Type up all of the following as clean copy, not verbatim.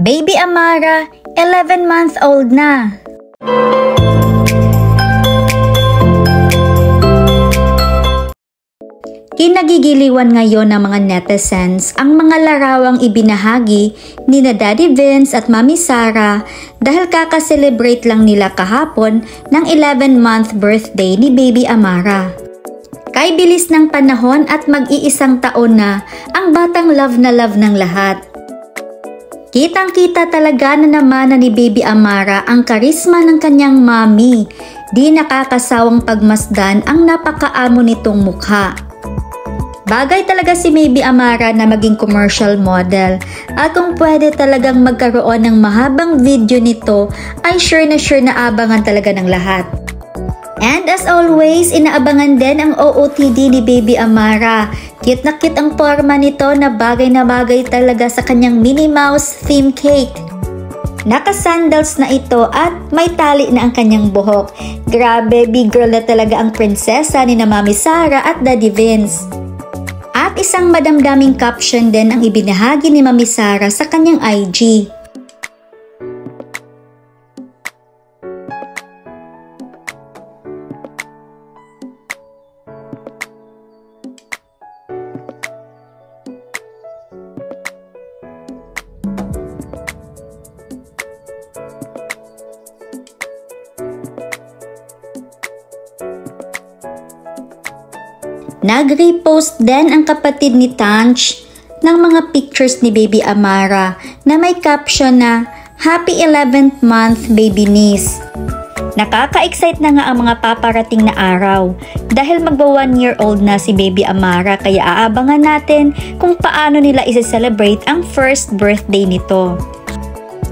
Baby Amara, 11-month-old na. Kinagigiliwan ngayon ng mga netizens ang mga larawang ibinahagi ni na Daddy Vince at Mami Sara dahil kakaselebrate lang nila kahapon ng 11-month birthday ni Baby Amara. Kay bilis ng panahon at mag-iisang taon na ang batang love na love ng lahat. Kitang-kita talaga na naman ni Baby Amara ang karisma ng kanyang mami. Di nakakasawang pagmasdan ang napakaamo nitong mukha. Bagay talaga si Baby Amara na maging commercial model at kung pwede talagang magkaroon ng mahabang video nito ay sure na abangan talaga ng lahat. And as always, inaabangan din ang OOTD ni Baby Amara. Cute na cute ang forma nito na bagay talaga sa kanyang Minnie Mouse theme cake. Naka-sandals na ito at may tali na ang kanyang buhok. Grabe, big girl na talaga ang prinsesa ni na Mami Sara at Daddy Vince. At isang madamdaming caption din ang ibinahagi ni Mami Sara sa kanyang IG. Nag-repost din ang kapatid ni Tanch ng mga pictures ni Baby Amara na may caption na Happy 11th month baby niece. Nakaka-excite na nga ang mga paparating na araw dahil magwa 1-year-old na si Baby Amara kaya aabangan natin kung paano nila isa-celebrate ang first birthday nito.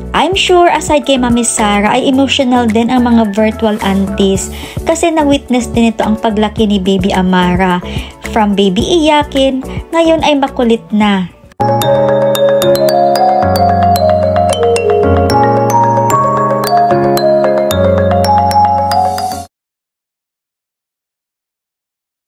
I'm sure aside kay Mami Sara ay emotional din ang mga virtual aunties kasi na-witness din ito ang paglaki ni Baby Amara. From baby iyakin, ngayon ay makulit na.